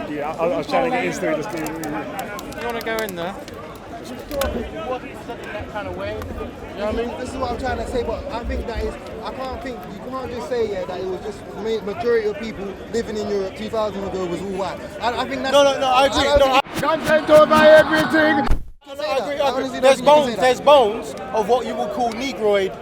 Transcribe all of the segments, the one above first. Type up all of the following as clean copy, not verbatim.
Yeah, I was trying to get into it. Just You want to go in there? That kind of way. You know what I mean? This is what I'm trying to say, but I think that is, you can't just say that it was just majority of people living in Europe 2000 ago was all white. I think that's... No, I agree. content over everything. I agree. There's bones of what you would call Negroid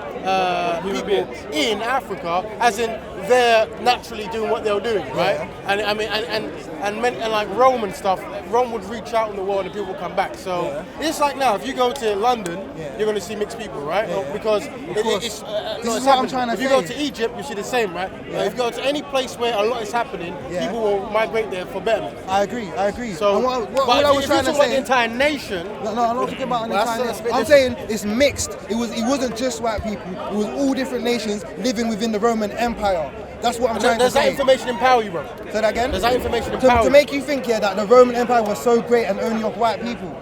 people in Africa, as in they're naturally doing what they're doing, right? Yeah. And I mean, and like Rome and stuff. Rome would reach out in the world and people would come back. So it's like now, if you go to London, you're going to see mixed people, right? Because it's this is what I'm trying to say. If you go to Egypt, you see the same, right? If you go to any place where a lot is happening, people will migrate there for betterment. I agree. So, what I was trying to say, the entire nation. No, I'm not talking about an entire nation. I'm saying it's mixed. It wasn't just white people. It was all different nations living within the Roman Empire. That's what I'm trying to say. Does that information empower you, bro? Say that again? Does that information empower you? To make you think, that the Roman Empire was so great and only of white people.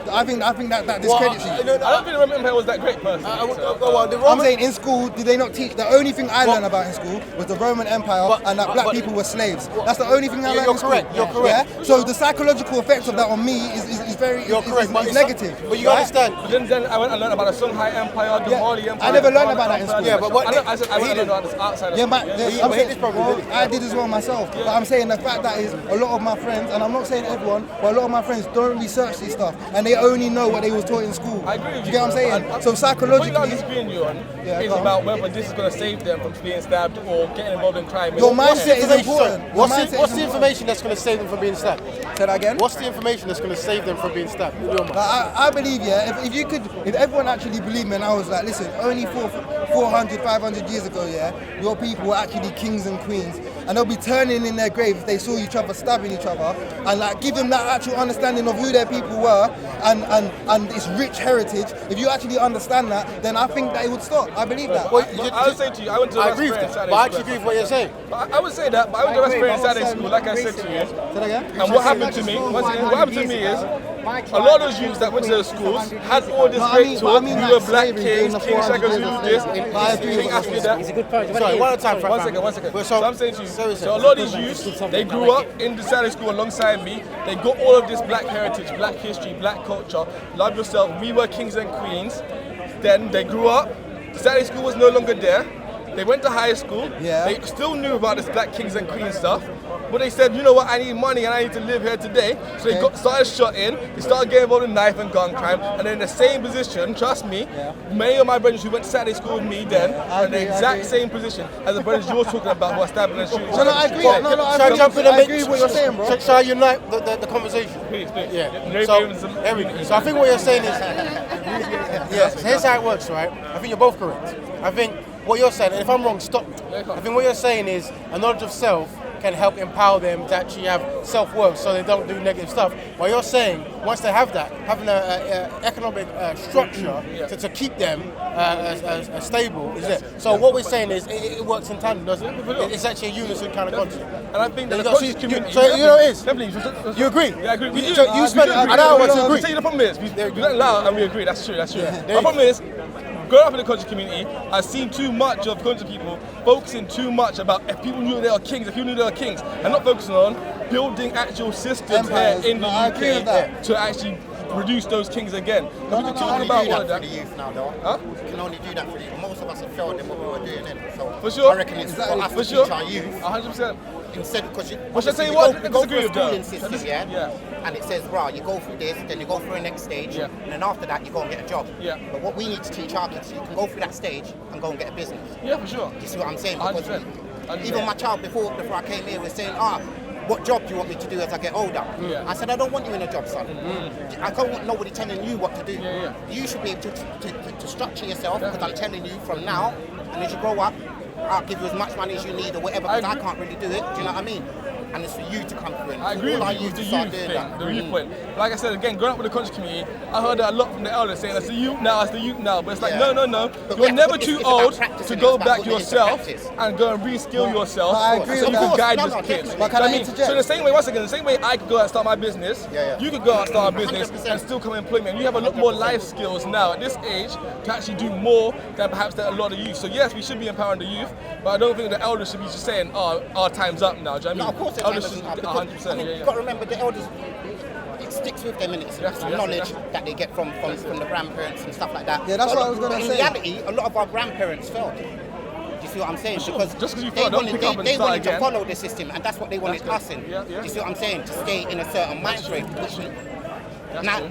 I think that discredits you. I don't think the Roman Empire was that great, personally. I'm saying in school, did they not teach? The only thing I learned about in school was the Roman Empire and that black people were slaves. That's the only thing I learned in school. You're correct. Yeah? So the psychological effects of that on me is very negative. But you understand. Then I went and learned about the Songhai Empire, the Mali Empire. I never learned about that in school. Yeah, but what I learned about this outside of school. I'm saying this problem. I did as well myself. But I'm saying the fact that is a lot of my friends, and I'm not saying everyone, but a lot of my friends don't research this stuff, and they only know what they was taught in school. I agree with you. Do you get what I'm saying? So psychologically, what I'm disagreeing you on is about whether this is going to save them from being stabbed or getting involved in crime. Your mindset is important. What's the information that's going to save them from being stabbed? Say that again? What's the information that's going to save them from being stabbed? I believe, if everyone actually believed me and I was like, listen, only 400, 500 years ago, your people were actually kings and queens, and they'll be turning in their grave if they saw each other stabbing each other, and like give them that actual understanding of who their people were and its rich heritage. If you actually understand that, then I think that it would stop. I believe that. I would say to you, I went to agree with that, but I actually agree with what you're saying. I would say that, but I went to West Saturday school, like I said to you. Say that again? And what happened to me, what happened to me is, a lot of those youths that went to those schools had all this great talk. We were black kings, King Shaka Zulu, this. King Ashley that. It's a good point. Sorry, one at a time. One second. So I'm saying to you, so a lot of these youths, they grew up in the Saturday school alongside me. They got all of this black heritage, black history, black culture. Love yourself. We were kings and queens. Then they grew up. The Saturday school was no longer there. They went to high school. They still knew about this black kings and queens stuff. But they said, you know what, I need money and I need to live here today. So they started shot in, they started getting involved in knife and gun crime, and in the same position, trust me, many of my brothers who went to Saturday school with me then are in the exact same position as the brothers you're talking about who are stabbing and shooting. I agree. I agree with what you're saying, bro. Shall I unite the conversation? Please. Yeah. So I think what you're saying is, here's how it works, right? I think you're both correct. I think what you're saying, and if I'm wrong, stop me. I think what you're saying is a knowledge of self can help empower them to actually have self-worth so they don't do negative stuff. What you're saying, once they have that, having an economic structure to keep them as stable is it. So what we're saying is it works in tandem, doesn't it? It's actually a unison kind of concept. And I think that the conscious community... So you know it is? Definitely. You agree? Yeah, I agree. You spend an hour to agree. I'll tell you the problem is, we don't allow and we agree, that's true. The problem is, growing up in the conscious community, I've seen too much of conscious people focusing too much about if people knew they are kings, and not focusing on building actual systems here in the UK to actually produce those kings again. We can talk about all of that. For the youth now, though. You can only do that for the youth. Most of us have failed in what we were doing then. So for sure. I reckon it's for us to teach our youth. 100%. Instead, because you go through a schooling system, and it says, right, you go through this, then you go through the next stage, and then after that you go and get a job. But what we need to teach our kids, you can go through that stage and go and get a business. Yeah, for sure. You see what I'm saying? Because 100%. Even my child before I came here was saying, what job do you want me to do as I get older? I said, I don't want you in a job, son. I don't want nobody telling you what to do. You should be able to structure yourself, because I'm telling you from now, and as you grow up, I'll give you as much money as you need or whatever, because I can't really do it. Do you know what I mean? and it's for you to come through. And I agree all with you with the start youth doing thing, that. the youth point. Like I said, again, growing up with the country community, I heard that a lot from the elders saying, it's the youth now, but it's like, no. But You're yeah, never it's too about old practicing, to go it's about back putting it into yourself practice. and go and reskill yourself. But I agree So with you that. can guide No, these kids. definitely. But can I So interject? So in the same way, once again, the same way I could go out and start my business, Yeah. you could go out and start a business 100%. and still come in employment. You have a lot more life skills now at this age to actually do more than perhaps that a lot of youth. So yes, we should be empowering the youth, but I don't think the elders should be just saying, "Oh, our time's up now." Do you know what I mean? No, of course, the elders time should isn't up, 100%. because, you've got to remember the elders. It sticks with them, and it's knowledge that they get from the grandparents and stuff like that. Yeah, that's But what I was gonna in say. reality, a lot of our grandparents failed. Do you see what I'm saying? Sure. Because Just 'cause you they failed, don't wanted, pick up and they start wanted to again. follow the system, and that's what they wanted That's us in. Yeah. Do you see what I'm saying? To stay in a certain mind frame, which true.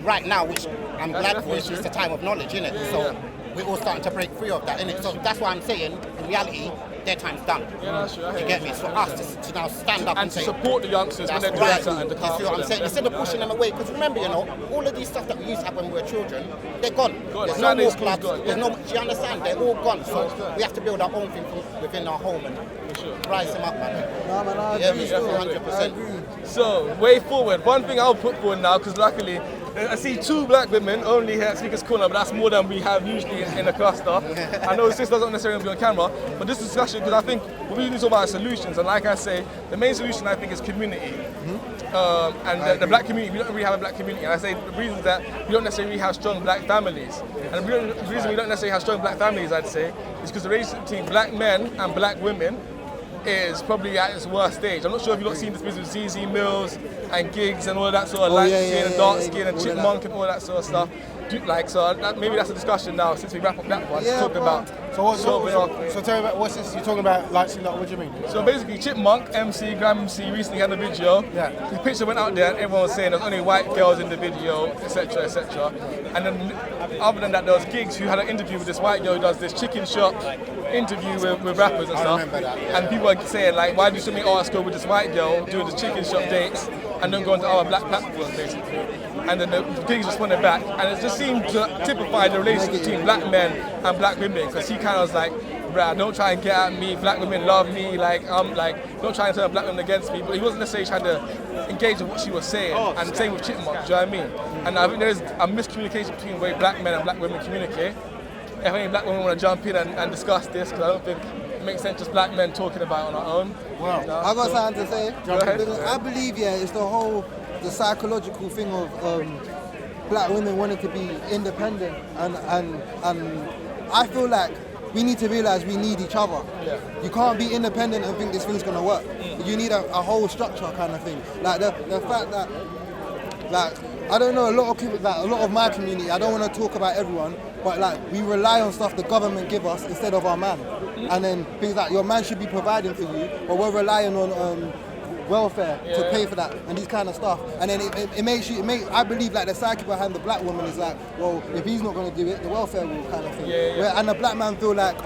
right now, which I'm That's glad for, definitely is just true. a time of knowledge, innit? Yeah, So yeah. we're all starting to break free of that, innit? So that's why I'm saying, in reality, their time's done. Yeah, that's true. I You hear get you. me? It's for us to now stand up And and to say, support the youngsters when that's they're doing right. something to You come see out what for I'm them. saying? Instead of pushing them away, because remember, all of these stuff that we used to have when we were children, they're gone. Gone. There's no Saturday more school's clubs. gone, There's yeah. no. Do you understand? They're all gone. So we have to build our own thing from within our home and rise them up, man. No, man, I Yeah, agree. me, still. I 100%. agree. So, way forward. One thing I'll put forward now, because luckily, I see 2 black women only here at Speaker's Corner, but that's more than we have usually in a cluster. I know this doesn't necessarily be on camera, but this discussion, because I think we need to talk about solutions, and like I say, the main solution I think is community. And the black community, we don't really have a black community. And I say the reason is that we don't necessarily have strong black families. And the reason we don't necessarily have strong black families, I'd say, is because the relationship between black men and black women is probably at its worst stage. I'm not sure if you've not seen this business with ZZ Mills and Gigs and all of that sort of light skin and dark skin and all of chipmunk that. and all that sort of stuff. Maybe that's a discussion now since we wrap up that one. Yeah, Talking bro. about So tell me about what's this? You're talking about light skin. What do you mean? So basically, Chipmunk, MC, Gram MC recently had a video. Yeah. The picture went out there and everyone was saying there's only white girls in the video, etc., etc. And then other than that, there was Gigs who had an interview with this white girl who does this chicken shop interview with rappers and stuff. remember that, yeah. And people are saying like, why do so many artists go with this white girl doing the chicken shop dates and don't go into other black platforms basically? And then the Gigs responded back, and it just seemed to typify the relationship between black men and black women, because he kind of was like, bruh, don't try and get at me, black women love me, don't try and turn black women against me, but he wasn't necessarily trying to engage in what she was saying, and same with Chipmunk, do you know what I mean? And I think there's a miscommunication between the way black men and black women communicate. If any black women want to jump in and discuss this, because I don't think it makes sense just black men talking about it on our own. Wow. I got something to say. Go ahead. I believe, it's the psychological thing of black women wanting to be independent, and I feel like we need to realize we need each other. Yeah. You can't be independent and think this thing's gonna work. You need a whole structure kind of thing. Like the fact that, like, I don't know, a lot of my community, I don't want to talk about everyone, but like we rely on stuff the government give us instead of our man. And then things like your man should be providing for you, but we're relying on welfare to pay for that and these kind of stuff. And then I believe like the psyche behind the black woman is like, well, if he's not going to do it, the welfare will kind of thing. And the black man feel like,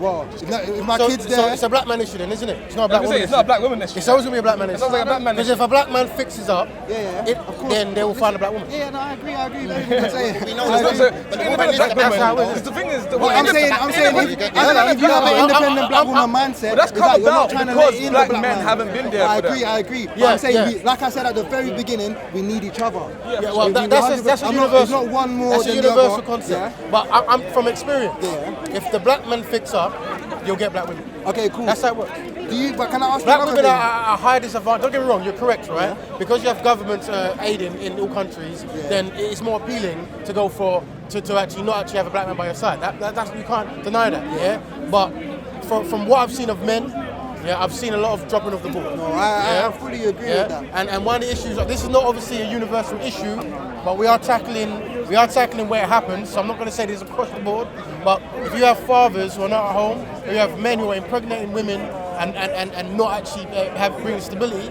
if my kid's there. So it's a black man issue then, isn't it? It's not a black woman issue. It's not a black woman issue. It's always going to be a black man issue. It sounds like a black man Because issue. if a black man fixes up, of course. then they will find a black woman. Yeah, no, I agree. We know I this, agree. but the woman is the That's how woman. it is. The thing is, I'm saying, if you have an independent black woman mindset, But that's it's come like you're not about trying to because let in black the black men man. haven't been there for that. I agree. But Yeah, I'm saying, yeah. like I said at the very beginning, we need each other. Yeah, well, that's a universal. It's not one more That's a than universal the other. concept. Yeah? But I'm from experience. Yeah. If the black men fix up, you'll get black women. Okay, cool. That's how it works. But can I ask you Black another women thing? are high disadvantage. Don't get me wrong, you're correct, right? Because you have government aiding in all countries, then it's more appealing to go to actually not actually have a black man by your side. That's you can't deny that, yeah. But from what I've seen of men, I've seen a lot of dropping of the ball. No, I fully agree with that. And one of the issues, this is not obviously a universal issue, but we are tackling where it happens. So I'm not going to say this across the board, but if you have fathers who are not at home, or you have men who are impregnating women and not actually bringing stability,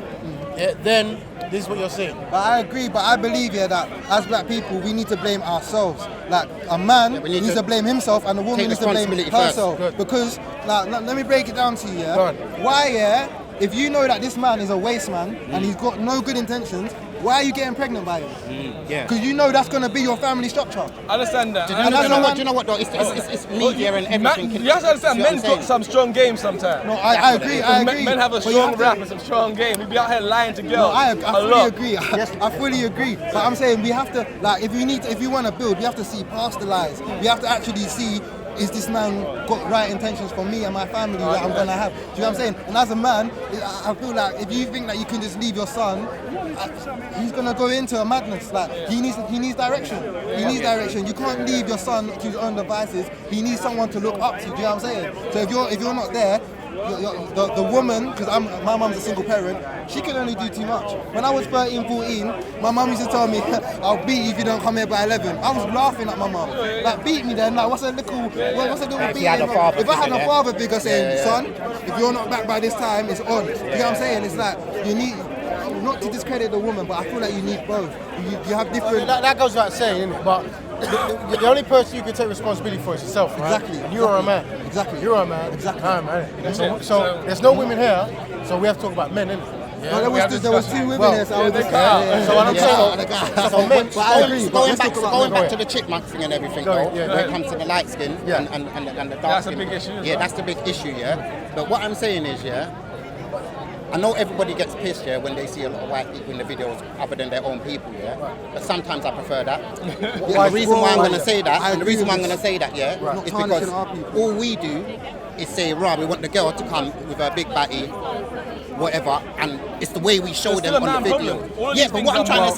then this is what you're saying. But I agree, but I believe that as black people, we need to blame ourselves. Like a man we need needs to to blame himself, and a woman take needs to blame responsibility first. herself. Good. Because, like, let me break it down to you. Go on. Why, if you know that this man is a waste man and he's got no good intentions, why are you getting pregnant by him? Yeah. Because you know that's going to be your family structure. I understand that. Do you know what though? It's media and everything. You have to understand, men's got some strong games sometimes. No, I agree. Men have a strong rap and some strong game. We be out here lying to girls. No, I fully agree. I fully agree. But I'm saying we have to, like, if you want to build, we have to see past the lies. We have to actually see, is this man got right intentions for me and my family that I'm gonna have? Do you know what I'm saying? And as a man, I feel like if you think that you can just leave your son, he's gonna go into a madness. Like he needs direction. He needs direction. You can't leave your son to his own devices. He needs someone to look up to. Do you know what I'm saying? So if you're not there, the woman, because my mum's a single parent, she can only do too much. When I was 13, 14, my mum used to tell me, I'll beat you if you don't come here by 11. I was laughing at my mum. Like, beat me then, like, what's a little beating? If I had a father figure saying, son, if you're not back by this time, it's on. Do you know what I'm saying? It's like, you need, not to discredit the woman, but I feel like you need both. You have different... That goes without saying, innit? But the only person you can take responsibility for is yourself, right? Exactly. You are a man. Exactly. You're a man. Exactly. I'm a man. So there's no women here, so we have to talk about men, innit? Yeah. No, there was 2 women here, so I was just... So what I'm saying... So men... But I agree. Going back to the chipmunk thing and everything, though, when it comes to the light skin and the dark skin. That's a big issue. Yeah, that's the big issue, yeah. But what I'm saying is, yeah, I know everybody gets pissed, yeah, when they see a lot of white people in the videos other than their own people, yeah. But sometimes I prefer that. The reason why I'm going to say that, is because all we do is say, right, we want the girl to come with her big batty, whatever, and it's the way we show them on the video. Yeah, but what I'm trying to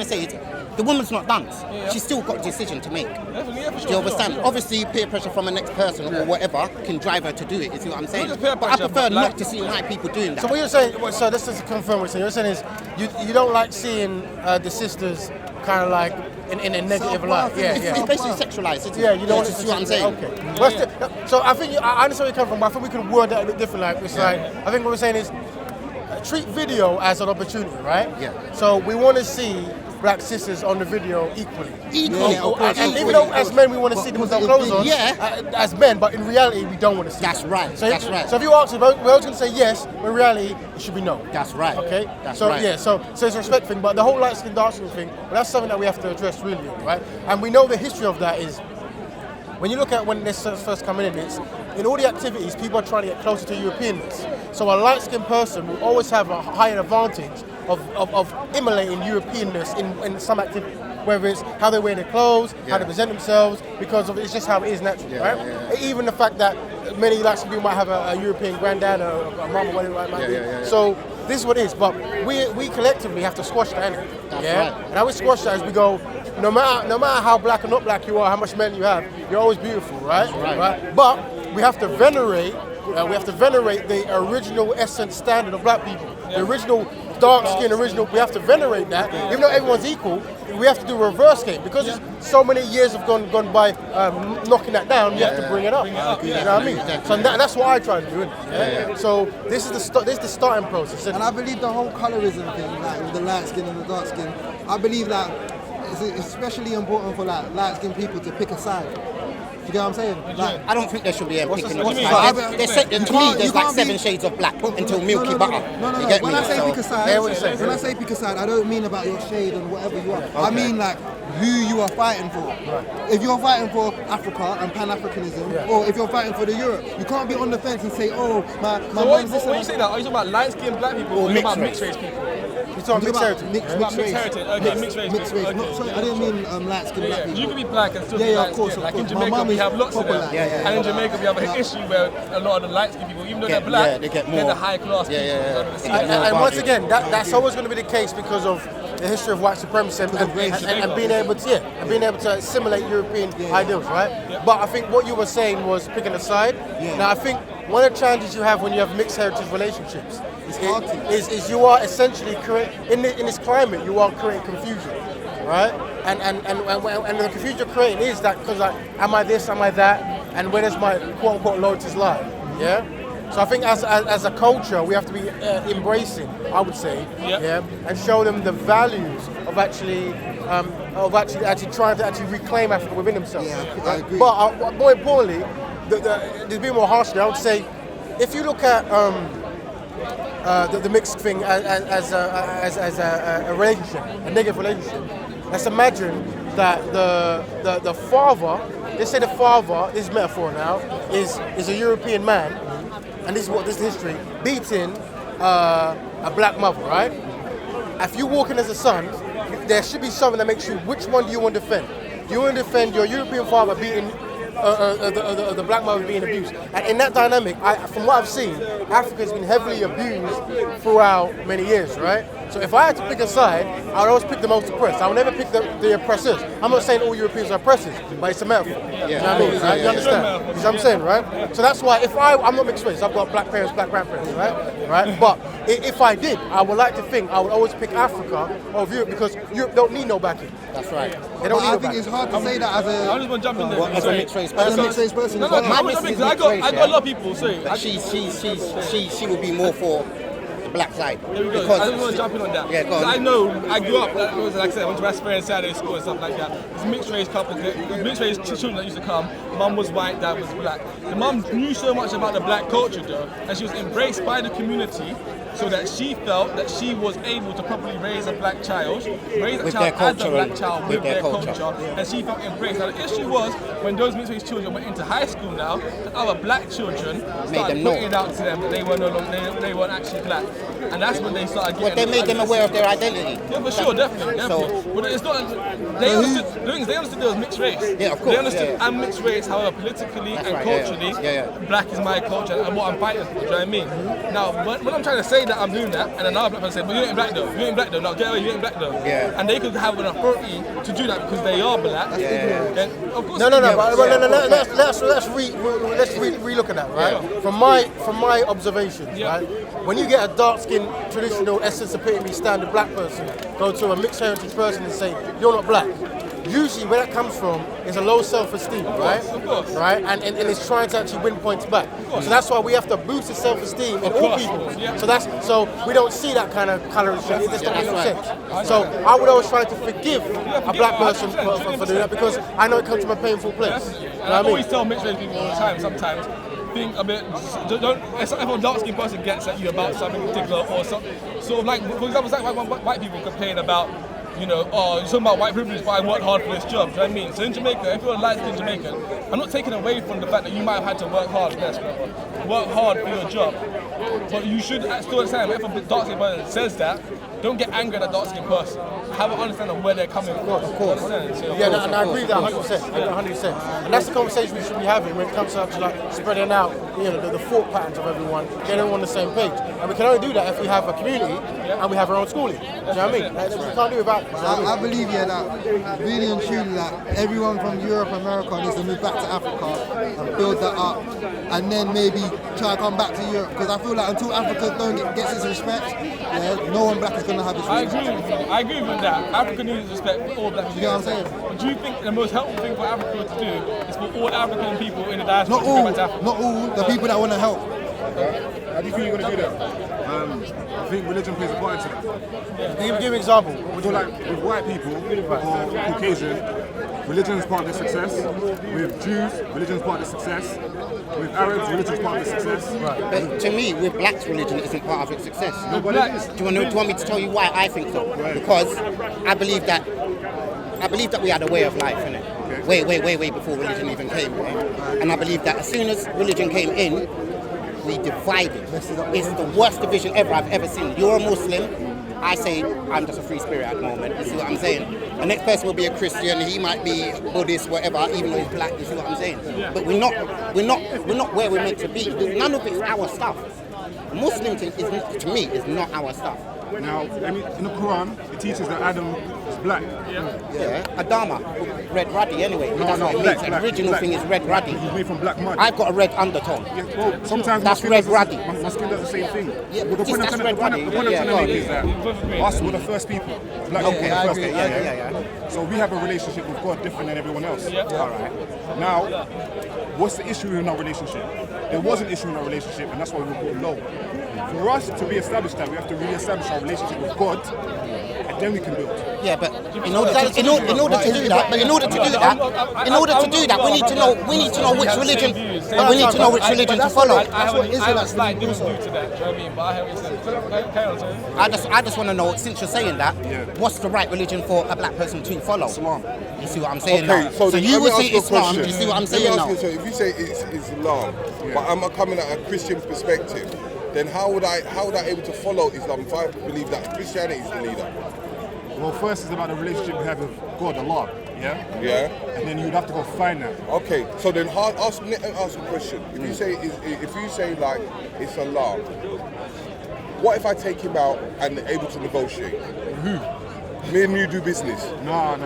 say is, the woman's not done. She's still got a decision to make. Do you understand? Obviously, peer pressure from the next person or whatever can drive her to do it. You see what I'm saying? But I prefer not to see white people doing that. So what you're saying, so this is to confirm what you're saying. You're saying is you don't like seeing the sisters kind of like in a negative light. It's basically sexualized, isn't it? Yeah, you don't want to see what I'm saying. Okay. So I think I understand where you come from, but I think we could word that a bit different. Like it's like I think what we're saying is treat video as an opportunity, right? Yeah. So we want to see black sisters on the video equally. And even though as men we want to see them with no clothes on, as men, but in reality we don't want to see That's them. right, So, that's right. So if you ask us, we're always going to say yes, but in reality it should be no. That's right. Okay? That's so right. yeah, so it's a respect thing, but the whole light skin, dark skin thing, well, that's something that we have to address really, right? And we know the history of that is when you look at when this first coming in, it's in all the activities, people are trying to get closer to Europeanness. So a light-skinned person will always have a higher advantage of emulating Europeanness in some activity, whether it's how they wear their clothes, how they present themselves, because of it's just how it is naturally, right? Yeah. Even the fact that many light-skinned people might have a European granddad or a mum or whatever it might be. So this is what it is, but we collectively have to squash that, innit? That's right. And how we squash that is we go, no matter how black or not black you are, how much men you have, you're always beautiful, right? That's right. But we have to venerate the original essence standard of black people. The original dark skin, we have to venerate that. Even though everyone's equal, we have to do a reverse game because so many years have gone by knocking that down. We have to bring it up. You know what I mean? So that's what I try to do. So this is the starting process. And I believe the whole colorism thing, like with the light skin and the dark skin, I believe that it's especially important for like light skinned people to pick a side. Do you get what I'm saying? Like, I don't think there should be a picking what of you side. mean? To me, there's like 7 shades of black until milky butter. No. You get When me? I say So- pick a side, when I say pick a side, I don't mean about your shade and whatever you are. I mean like who you are fighting for. If you're fighting for Africa and Pan-Africanism, or if you're fighting for the Europe, you can't be on the fence and say, oh, my So man's when you say that, are you talking about light-skinned black people or mixed about race. mixed race people? You're talking mixed heritage. Mixed race. heritage. Okay, mixed race. Mixed race. Okay. No, sorry, I didn't mean light skin black people. You can be black and still Yeah, be yeah, light of course, skinned. of Like in course. My Jamaica, mum we is have lots of proper them. light. And in Jamaica, we have an issue where a lot of the light skinned people, even though they're black, they get they're more. the high class people. And once again, that's always going to be the case because of the history of white supremacy and being able to assimilate European ideals, right? But I think what you were saying was picking a side. Now I think one of the challenges you have when you have mixed heritage relationships is you are essentially in this climate you are creating confusion, right? And the confusion you're creating is that because like, am I this, am I that, and where does my quote unquote loyalties lie? Yeah. So I think as a culture we have to be embracing, I would say, and show them the values of actually trying to reclaim Africa within themselves. Yeah, I agree. But more importantly, to be more harshly, I would say, if you look at the mixed thing as a relationship, a negative relationship. Let's imagine that the father, let's say the father, this is metaphor now, is a European man, and this is history, beating a black mother, right? If you walk in as a son, there should be something that makes you, which one do you want to defend? Do you want to defend your European father beating the black mother being abused? And in that dynamic, from what I've seen, Africa's been heavily abused throughout many years, right? So if I had to pick a side, I would always pick the most oppressed. I would never pick the oppressors. I'm not saying all Europeans are oppressors, but it's a metaphor. You know what I mean? Right? You understand? You know what I'm saying, right? So that's why I'm not mixed race. I've got black parents, black grandparents, right? But if I did, I would like to think I would always pick Africa over Europe because Europe don't need no backing. That's right. They don't need no I think backing. it's hard to say that as I just want to jump in there. As a mixed race a person. mixed race person. No, as well. I got a lot of people saying She will be more for the black side. There we go. Because I just want to jump in on that. Yeah, go on. I know, I grew up, like I said, I went to Raspberry Saturday school and stuff like that. It's mixed race couples, mixed race children that used to come. Mum was white, dad was black. The mum knew so much about the black culture though, and she was embraced by the community so that she felt that she was able to properly raise a black child, raise a With child their as culture a black and child with their culture, and she felt embraced. Now the issue was when those mixed race children went into high school now, the other black children started them know. putting it out to them that they were no longer, they weren't actually black, and that's when they started getting. But they made them aware of their identity. Yeah, for sure, definitely. But it's not. They understood there was mixed race. Yeah, of course. They understood yeah. I'm mixed race. However, politically and right, culturally, black is my culture and what I'm fighting for. Do you know what I mean? Now, when I'm trying to say that I'm doing that, and another black person says, "But you ain't black though. You ain't black though. Now get away. You ain't black though." Yeah. And they could have an authority to do that because they are black. Then of course. No. Let's relook at that, right? Yeah. From my observations, right? When you get a dark-skinned, traditional, essence epitome, standard black person, go to a mixed heritage person and say you're not black. Usually, where that comes from is a low self-esteem, right? Of course. Right, and it's trying to actually win points back. So that's why we have to boost the self-esteem in all people. Yeah. So we don't see that kind of colorism. It just doesn't make sense. So I would always try to forgive a black person for doing that because I know it comes from a painful place. You know And what I I mean? always tell mixed race people all the time. Sometimes think a bit. Don't. If a dark skinned person gets at you about something particular, or sort of like, for example, it's like when white people complain about, you know, oh, you're talking about white privilege, but I worked hard for this job. Do you know what I mean? So in Jamaica, if you're a light-skinned Jamaican, I'm not taking away from the fact that you might have had to work hard. Yes, work hard for your job, but you should still understand. If a dark-skinned person says that, don't get angry at that dark-skinned person. Have an understanding of where they're coming from. Of course. Yeah, and I agree with that 100%. 100%. And that's the conversation we should be having when it comes to actually like spreading out, you know, the thought patterns of everyone, getting everyone on the same page. And we can only do that if we have a community and we have our own schooling. Do you know what I mean? We can't do it without. I believe that really and truly that everyone from Europe, America needs to move back to Africa and build that up, and then maybe try to come back to Europe. Because I feel like until Africa gets its respect, no one black is going to have its respect. I agree with that. Africa needs respect for all black people. You know what I'm saying? But do you think the most helpful thing for Africa to do is for all African people in the diaspora to go back to Africa? Not all, the people that want to help. How do you think you're going to do that? I think religion plays a part into that. Give me an example. So like with white people or Caucasian, religion is part of their success. With Jews, religion is part of their success. With Arabs, religion is part of their success. But to me, with blacks, religion isn't part of its success. No, but it is. Do you want me to tell you why I think so? Right. Because I believe that we had a way of life, innit? Okay. Way before religion even came, right? And I believe that as soon as religion came in, we divided. It's the worst division ever I've ever seen. You're a Muslim, I say I'm just a free spirit at the moment. You see what I'm saying? The next person will be a Christian. He might be Buddhist, whatever, even though he's black. You see what I'm saying? But we're not where we're meant to be. None of it's our stuff. Muslim thing to me is not our stuff. Now, in the Quran, it teaches that Adam is black. Yeah, Adama, red ruddy anyway. No, That's what it black, means. black, The original black. thing is red ruddy. He's made from black mud. I've got a red undertone. Yeah, well, sometimes That's my skin red does ruddy. My skin does the same thing. Yeah, But the point that's I'm red trying ruddy. to make is that us were the first people. Black people were the first people. Yeah. So we have a relationship with God different than everyone else. Yeah. All right. Now, what's the issue in our relationship? There was an issue in our relationship, and that's why we were put low. For us to re-establish that, we have to re-establish our relationship with God, and then we can build. Yeah, but in order to do that, we need to know which religion to follow. I have a slight different view to that. Do you know what I mean? But I have I just want to know, since you're saying that, what's the right religion for a black person to follow? Islam. You see what I'm saying now? So you would say Islam. You see what I'm saying now? So if you say it's Islam, but I'm coming at a Christian perspective, then how would I able to follow Islam if I believe that Christianity is the leader? Well, first it's about the relationship we have with God, Allah. Yeah. Yeah. And then you'd have to go find that. Okay. So then, ask a question. If you say like it's Allah, what if I take him out and able to negotiate? Me and you do business. No.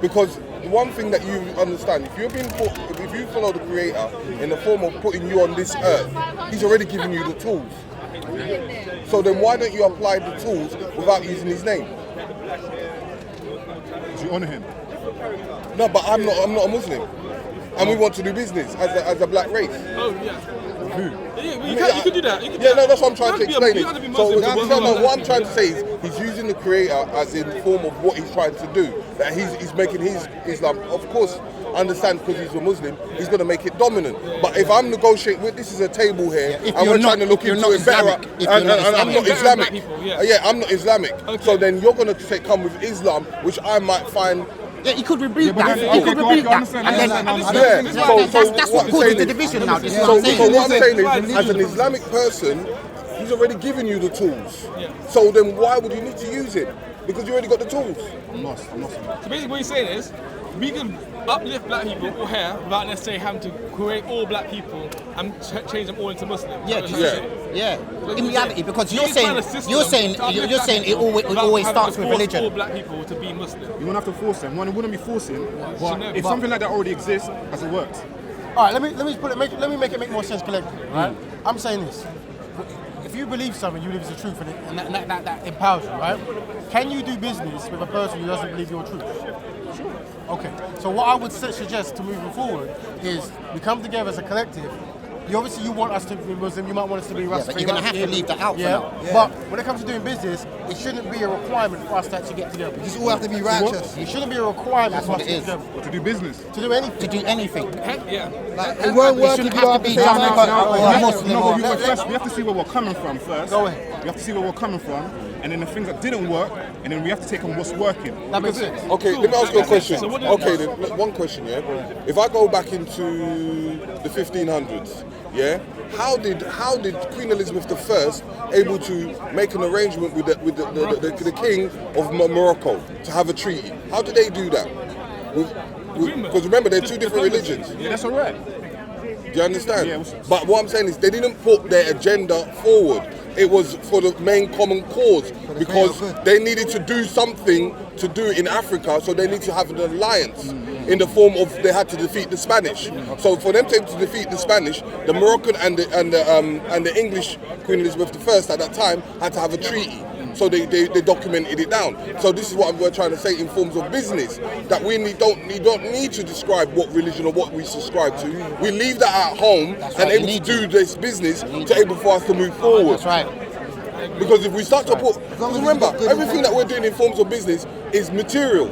Because the one thing that you understand, if you follow the Creator in the form of putting you on this earth, He's already given you the tools. So then why don't you apply the tools without using His name? Do you honour Him? No, but I'm not a Muslim, and we want to do business as a black race. Oh yeah. Who? You could do that. That's what I'm trying to explain. You have to be Muslim. What I'm trying to say is he's using the Creator as in form of what he's trying to do. That he's making his Islam, of course, understand because he's a Muslim, he's going to make it dominant. But if I'm negotiating with, this is a table here, and we're trying to look into it better, and I'm not Islamic. I'm not Islamic. Okay. So then you're going to say come with Islam, which I might find. Yeah, he could rebuke that. He could rebuke that. That's what causes the division now. So what I'm saying is, as an Islamic person, he's already given you the tools. So then why would you need to use it? Because you already got the tools. I'm not. So basically what you're saying is, we can uplift black people all here without necessarily having to create all black people and change them all into Muslims. Yeah. In reality, because you're saying it always starts with religion. All black people to be Muslim. You won't have to force them. One, it wouldn't be forcing. But if something like that already exists, has it worked? All right, let me make it make more sense collectively. Right? I'm saying this. If you believe something, you believe it's the truth, and that empowers you, right? Can you do business with a person who doesn't believe your truth? Sure. Okay. So what I would suggest to moving forward is we come together as a collective. You want us to be Muslim, you might want us to be Rasta. But you're going to have to leave that out for now. But when it comes to doing business, it shouldn't be a requirement for us to actually get together. We just all have to be righteous. It shouldn't be a requirement for us to get together. To do business. To do anything. Yeah. Like, it won't work if you have to be We have to see where we're coming from first. Go ahead. We have to see where we're coming from, and then the things that didn't work, and then we have to take on what's working. That makes sense. Okay, let me ask you a question. Okay, then, one question, yeah? If I go back into the 1500s, yeah? How did Queen Elizabeth I able to make an arrangement with the king of Morocco to have a treaty? How did they do that? Because remember, they're two different religions. Yeah, that's all right. Do you understand? Yeah, but what I'm saying is they didn't put their agenda forward. It was for the main common cause because they needed to do something to do in Africa, so they need to have an alliance in the form of they had to defeat the Spanish. So for them to defeat the Spanish, the Moroccan and the English Queen Elizabeth I at that time had to have a treaty. So they documented it down. So this is what we're trying to say in forms of business, that we don't need to describe what religion or what we subscribe to. We leave that at home and able to do this business to able for us to move forward. That's right. Because if we start to put, because remember, everything that we're doing in forms of business is material.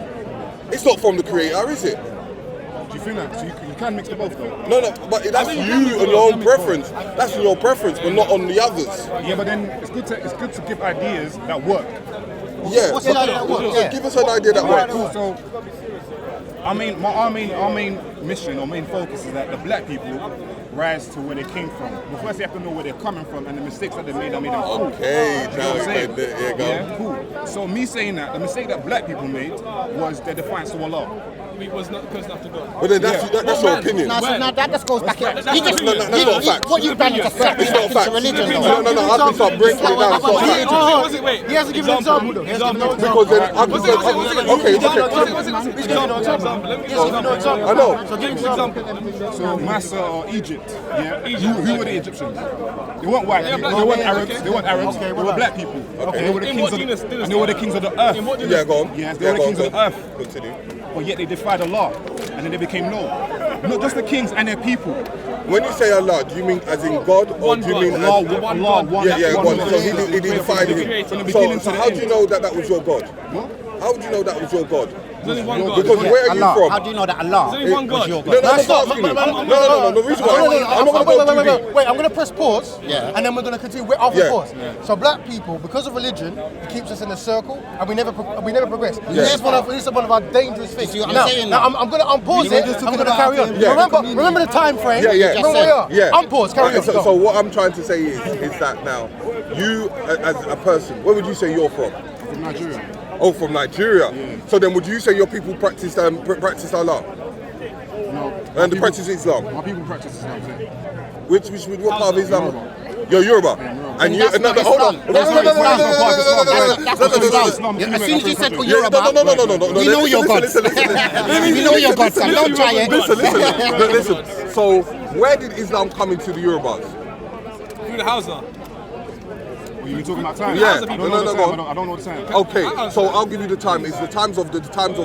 It's not from the Creator, is it? Do you think that? So you can mix the both though? No, but that's you and your own preference. That's your preference, but not on the others. Yeah, but then it's good to give ideas that work. Yeah, What's the idea that works? Yeah. Give us an idea that works. Cool. So, our main mission or main focus is that the black people rise to where they came from. But first, they have to know where they're coming from and the mistakes that they made that made them cool. Okay, You know what I'm saying? there you go. Yeah, cool. So me saying that the mistake that black people made was their defiance to Allah. We was not close enough to go. But then that's your opinion. No, that just goes back in. That's not a fact. What you've done is a fact. It's not a fact. Religion. No, I have to start breaking it down. Wait. He hasn't given an example though. He hasn't given no Because then I can say, okay. I know. So give an example. So Massa or Egypt, yeah. Who were the Egyptians? They weren't white. They weren't Arabs. They weren't Arabs. They were black people. They were the kings of the earth. Yeah, go on. Yes, they were the kings of the earth. Continue. but yet they defied Allah, and then they became no. Not just the kings and their people. When you say Allah, do you mean as in God, or do you mean Allah, as Allah, one? Yeah, one. God. So he defied him. From the beginning So to how the do you end. know that was your God? How do you know that was your God? There's only one God. Because where are you Allah. from? How do you know that Allah There's only one God. was your No, God? no, I'm asking you. No. The reason why I'm not going to go too deep. Wait, I'm going to press pause, Yeah. and then we're going to continue after Yeah. pause. So black people, because of religion, it keeps us in a circle, and we never progress. Yeah. This is one of our dangerous things. see what I'm saying now, now? I'm going to unpause We were it. just I'm talking going to about carry on. how to- Remember the time frame. Yeah. Remember where we are. Yeah. Unpause. Carry on. So what I'm trying to say is that now, you as a person, where would you say you're from? From Nigeria. Oh, from Nigeria. So then, would you say your people practice Allah No. and practice Islam? My people practice Islam. Yeah. What part of Islam? You're Yoruba. And you That's not hold on. Islam. That's not Islam. That's not Islam. As soon as you said Yoruba, No. we know your God. Listen. We know your God, son. Don't try it. Listen. So, where did Islam come into the Yorubas? Through the Hausa. Well, you been talking about time? Yeah. I don't No, know the go time. on. I don't know the time. Okay, so I'll give you the time. It's the times of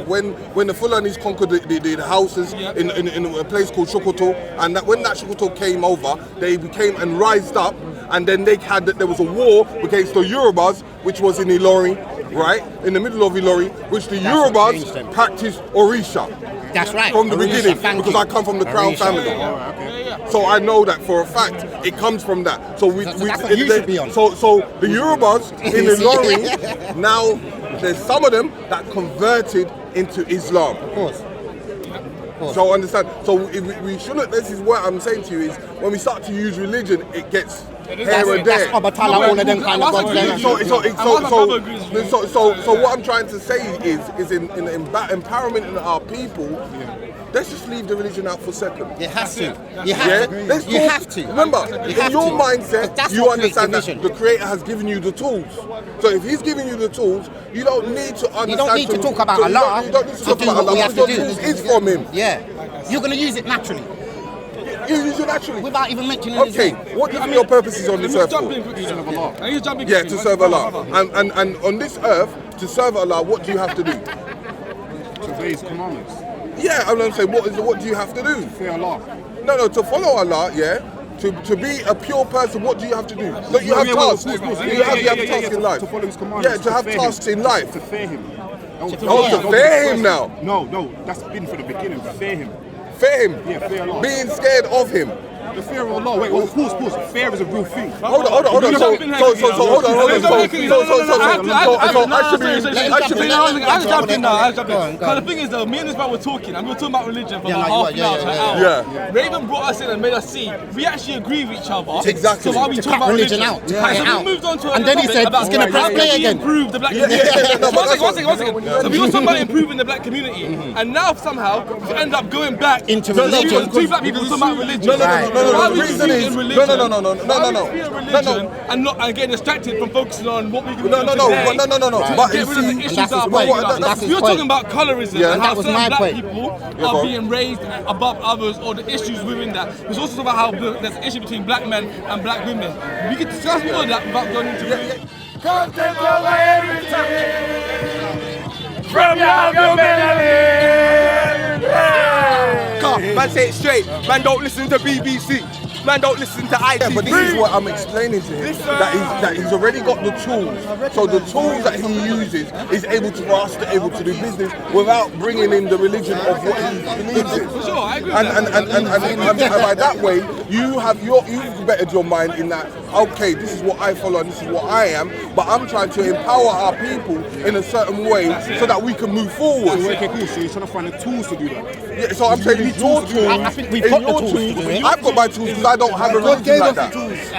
when the Fulanis conquered the houses in a place called Sokoto, and that when that Sokoto came over, they became and rised up, and then there was a war against the Yorubas, which was in Ilori, right, in the middle of Ilori, which the That's what changed Yorubas them. practiced Orisha. That's right. From the Orisha, beginning, thank because you. I come from the Crown Orisha. family. So I know that for a fact. It comes from that. So that's what you should be on. So the Yorubas in Ilori, now there's some of them that converted into Islam. Of course. So understand. So if we shouldn't. This is what I'm saying to you is when we start to use religion, it gets here and That's there. Obatala, all of them kind of gods there. So what I'm trying to say is in empowerment in our people. Let's just leave the religion out for a second. You have to. You Yeah? have to. Let's You talk- have to. Remember, You in have your to. mindset, 'Cause that's you what creates understand that division. the Creator has given you the tools. So if He's giving you the tools, you don't need to understand. You don't need to talk about you Allah don't need to to talk do about what we Allah. have to Your do. tools is from Him. Yeah. You're going to use it naturally You use it naturally. without even mentioning His Okay, name. what do you think your purpose is on this earth Jump for? in quickly. I need to jump in Yeah, quickly. to serve Allah. And on this earth, to serve Allah, what do you have to do? To obey His commandments. Yeah, I'm saying, what do you have to do? Fear Allah. No, to follow Allah, yeah. To be a pure person, what do you have to do? Look, you have tasks. You have tasks in life. To follow His commandments. Yeah, to have fear tasks Him. in life. To fear Him. Oh, to fear Him now. No, that's been for the beginning. Fear Him. Fear Him. Yeah, fear Allah. Being scared of Him. The fear of Allah. Wait, pause. Fear is a real thing. Hold on. So hold on. So I should be. I should jump in now. Because the thing is, though, me and this man were talking, and we were talking about religion for about half an hour to an hour. Yeah. Raven brought us in and made us see we actually agree with each other. Exactly. So why we To talk cut about religion out, to cut it So out. we moved on to And then he said, about he's gonna press play how we again. improve the black Yeah, community. no, but One second. So we were talking about improving the black community, and now somehow we end up going back Into to religion. two black people talking about religion. No. Why The we reason disputing is religion? no. Why we disputing religion and getting distracted from focusing on what we can do No. But get you rid of the see, issues that's that are his point. bothering us. That's his You're point. talking about colorism Yeah. and That how was certain my black point. people go are on. being raised above others or the issues within that. There's also about how there's an issue between black men and black women. We can discuss all of that without going into religion. Come take over everything from your government. Man, say it straight. Man, don't listen to BBC. Man, don't listen to ITV. yeah, but this is what I'm explaining to him. That he's already got the tools. So the tools that he uses is able to for us to able to do business without bringing in the religion of what he believes in. For sure, I agree with And by that way, you've bettered your mind in that. Okay, this is what I follow and this is what I am. But I'm trying to empower our people in a certain way so that we can move forward. Okay, cool. So you're trying to find the tools to do that. Yeah, so I'm saying it's your tools. I think we've got the tools to do it. I've got my tools because I don't have a God religion gave like us the that. tools.